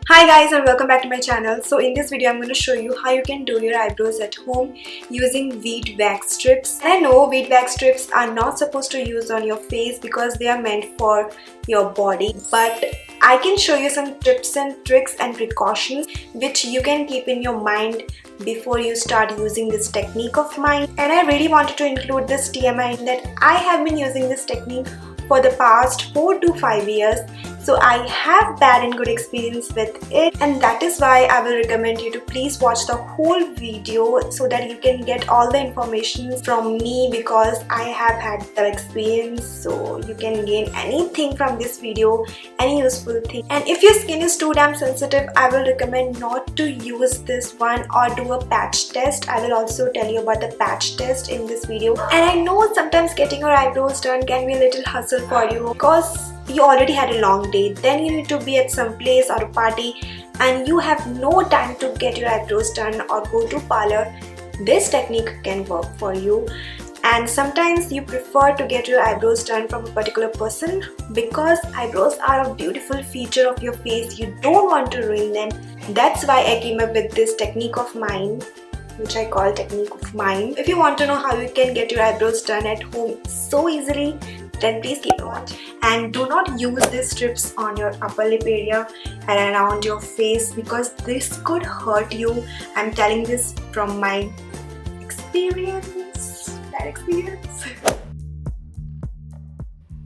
Hi guys, and welcome back to my channel. So in this video I'm going to show you how you can do your eyebrows at home using VEET wax strips. And I know VEET wax strips are not supposed to use on your face because they are meant for your body, but I can show you some tips and tricks and precautions which you can keep in your mind before you start using this technique of mine. And I really wanted to include this TMI in that I have been using this technique for the past 4 to 5 years. So I have bad and good experience with it, and that is why I will recommend you to please watch the whole video so that you can get all the information from me, because I have had the experience. So you can gain anything from this video, any useful thing. And if your skin is too damn sensitive, I will recommend not to use this one or do a patch test. I will also tell you about the patch test in this video. And I know sometimes getting your eyebrows done can be a little hustle for you because you already had a long day, then you need to be at some place or a party and you have no time to get your eyebrows done or go to parlor. This technique can work for you. And sometimes you prefer to get your eyebrows done from a particular person because eyebrows are a beautiful feature of your face. You don't want to ruin them. That's why I came up with this technique of mine, which I call technique of mine. If you want to know how you can get your eyebrows done at home so easily, then please keep watching. And do not use these strips on your upper lip area and around your face because this could hurt you. I'm telling this from my experience, bad experience.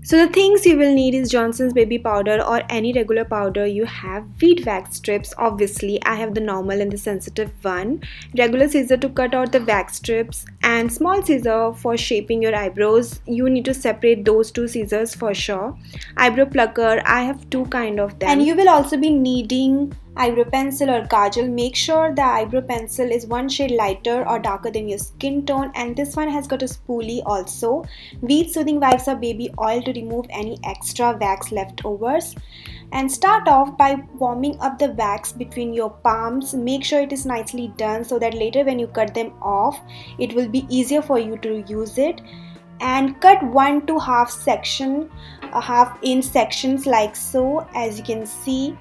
So the things you will need is Johnson's baby powder or any regular powder you have, VEET wax strips, obviously I have the normal and the sensitive one, regular scissor to cut out the wax strips, and small scissor for shaping your eyebrows. You need to separate those two scissors for sure. Eyebrow plucker, I have two kind of them. And you will also be needing eyebrow pencil or kajal. Make sure the eyebrow pencil is one shade lighter or darker than your skin tone, and this one has got a spoolie also. VEET soothing wipes or baby oil to remove any extra wax leftovers. And start off by warming up the wax between your palms. Make sure it is nicely done so that later when you cut them off it will be easier for you to use it. And cut 1 to half inch sections like so, as you can see.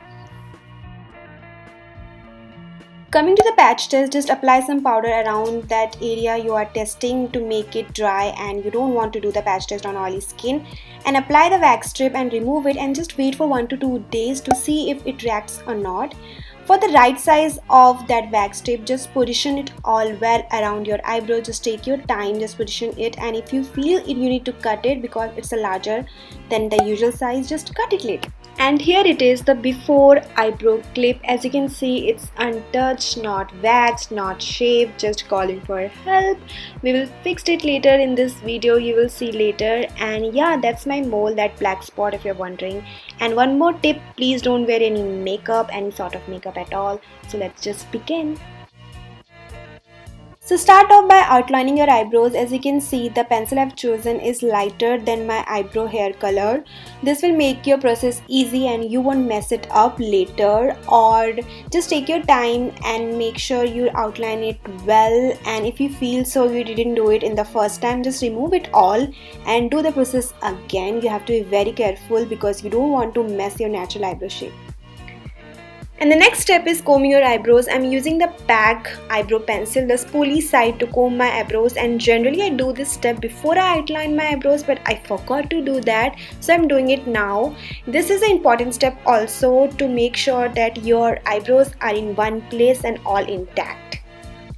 Coming to the patch test, just apply some powder around that area you are testing to make it dry, and you don't want to do the patch test on oily skin. And apply the wax strip and remove it and just wait for 1 to 2 days to see if it reacts or not. For the right size of that wax strip, just position it all well around your eyebrow. Just take your time, just position it, and if you feel it you need to cut it because it's a larger than the usual size, just cut it later. And here it is, the before eyebrow clip. As you can see, it's untouched, not waxed, not shaved, just calling for help. We will fix it later in this video, you will see later. And yeah, that's my mole, that black spot if you're wondering. And one more tip, please don't wear any makeup, any sort of makeup at all. So let's just begin. So start off by outlining your eyebrows. As you can see, the pencil I've chosen is lighter than my eyebrow hair color. This will make your process easy and you won't mess it up later. Or just take your time and make sure you outline it well. And if you feel so you didn't do it in the first time, just remove it all and do the process again. You have to be very careful because you don't want to mess your natural eyebrow shape. And the next step is combing your eyebrows. I'm using the PAC eyebrow pencil, the spoolie side, to comb my eyebrows, and generally I do this step before I outline my eyebrows, but I forgot to do that, so I'm doing it now. This is an important step also to make sure that your eyebrows are in one place and all intact.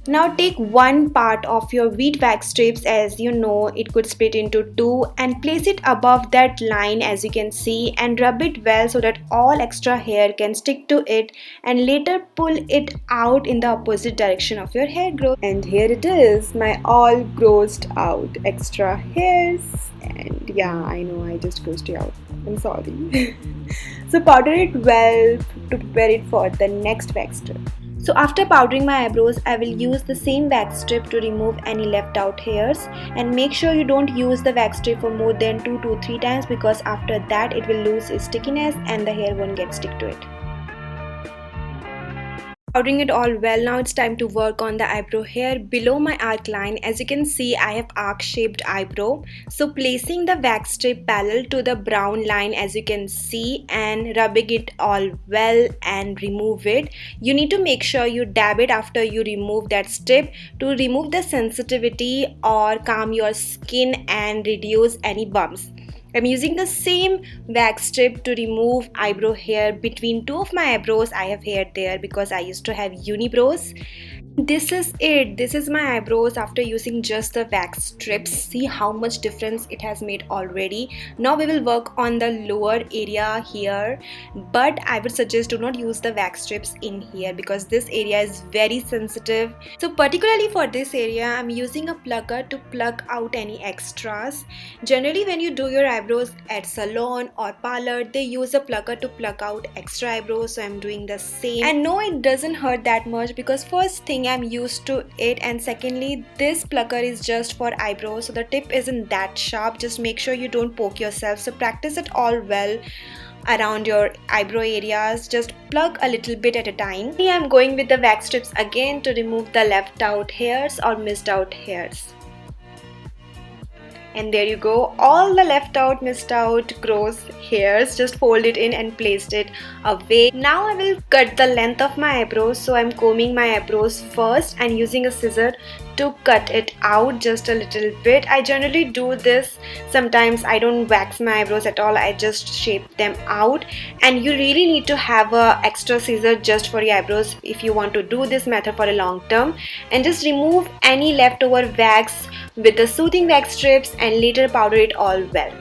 Now take one part of your VEET wax strips, as you know it could split into two, and place it above that line as you can see, and rub it well so that all extra hair can stick to it, and later pull it out in the opposite direction of your hair growth. And here it is, my all grossed out extra hairs. And yeah, I know I just grossed you out, I'm sorry. So powder it well to prepare it for the next wax strip. So after powdering my eyebrows, I will use the same wax strip to remove any left out hairs, and make sure you don't use the wax strip for more than 2 to 3 times because after that it will lose its stickiness and the hair won't get stick to it. Powdering it all well, now it's time to work on the eyebrow hair below my arc line. As you can see, I have arc shaped eyebrow. So placing the wax strip parallel to the brown line, as you can see, and rubbing it all well and remove it. You need to make sure you dab it after you remove that strip to remove the sensitivity or calm your skin and reduce any bumps. I'm using the same wax strip to remove eyebrow hair between two of my eyebrows. I have hair there because I used to have unibrows. This is it. This is my eyebrows after using just the wax strips. See how much difference it has made already. Now we will work on the lower area here, but I would suggest do not use the wax strips in here because this area is very sensitive. So particularly for this area, I'm using a plucker to pluck out any extras. Generally when you do your eyebrows at salon or parlor, they use a plucker to pluck out extra eyebrows, so I'm doing the same. And no, it doesn't hurt that much because first thing, I'm used to it, and secondly, this plucker is just for eyebrows, so the tip isn't that sharp. Just make sure you don't poke yourself. So practice it all well around your eyebrow areas. Just pluck a little bit at a time. Here I'm going with the wax strips again to remove the left out hairs or missed out hairs. And there you go, all the left out, missed out, gross hairs, just fold it in and placed it away. Now I will cut the length of my eyebrows, so I'm combing my eyebrows first and using a scissor to cut it out just a little bit. I generally do this. Sometimes I don't wax my eyebrows at all, I just shape them out, and you really need to have a extra scissor just for your eyebrows if you want to do this method for a long term. And just remove any leftover wax with the soothing wax strips and later powder it all well.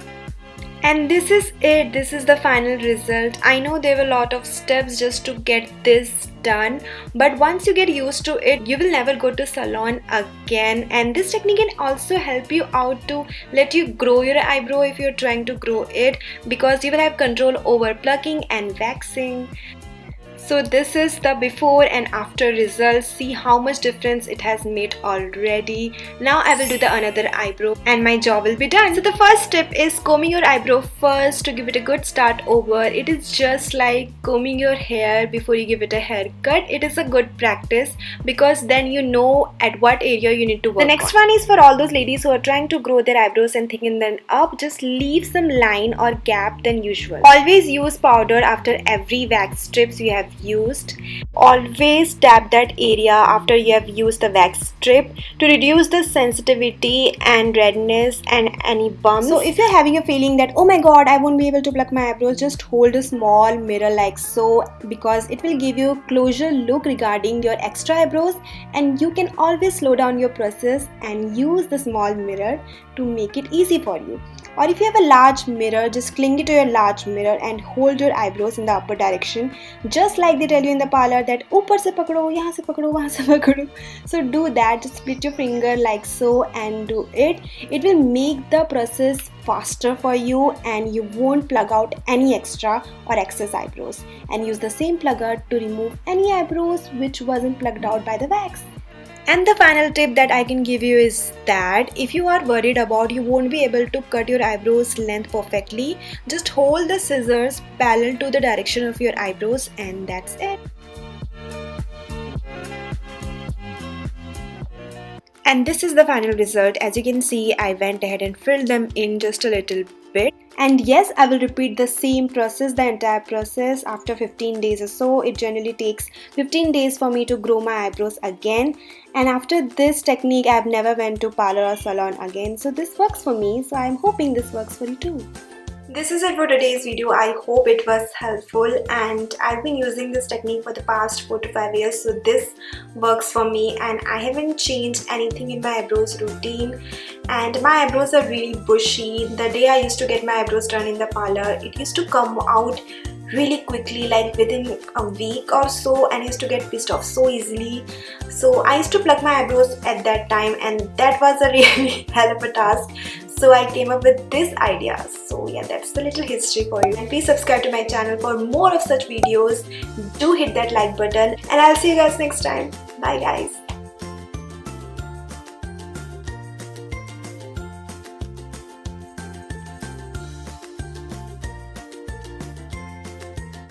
And this is it. This is the final result. I know there were a lot of steps just to get this done, but once you get used to it, you will never go to salon again. And this technique can also help you out to let you grow your eyebrow if you're trying to grow it, because you will have control over plucking and waxing. So this is the before and after results. See how much difference it has made already. Now I will do the another eyebrow and my job will be done. So the first step is combing your eyebrow first to give it a good start over. It is just like combing your hair before you give it a haircut. It is a good practice because then you know at what area you need to work. The next one is for all those ladies who are trying to grow their eyebrows and thicken them up. Just leave some line or gap than usual. Always use powder after every wax strips you have used. Always tap that area after you have used the wax strip to reduce the sensitivity and redness and any bumps. So if you're having a feeling that oh my god I won't be able to pluck my eyebrows, just hold a small mirror like so, because it will give you a closer look regarding your extra eyebrows, and you can always slow down your process and use the small mirror to make it easy for you. Or if you have a large mirror, just cling it to your large mirror and hold your eyebrows in the upper direction, just like they tell you in the parlor that upar se pakdo, yahan se pakdo, wahan se pakdo. So do that, just split your finger like so and do it. It will make the process faster for you and you won't plug out any extra or excess eyebrows. And use the same plugger to remove any eyebrows which wasn't plugged out by the wax. And the final tip that I can give you is that if you are worried about you won't be able to cut your eyebrows length perfectly, just hold the scissors parallel to the direction of your eyebrows and that's it. And this is the final result. As you can see, I went ahead and filled them in just a little bit. And yes, I will repeat the same process, the entire process after 15 days or so. It generally takes 15 days for me to grow my eyebrows again. And after this technique, I have never went to parlor or salon again. So this works for me. So I'm hoping this works for you too. This is it for today's video. I hope it was helpful, and I've been using this technique for the past 4 to 5 years, so this works for me and I haven't changed anything in my eyebrows routine. And my eyebrows are really bushy. The day I used to get my eyebrows done in the parlor, it used to come out really quickly, like within a week or so, and I used to get pissed off so easily. So I used to pluck my eyebrows at that time, and that was a really hell of a task. So I came up with this idea. So yeah, that's the little history for you. And please subscribe to my channel for more of such videos. Do hit that like button, and I'll see you guys next time. Bye guys.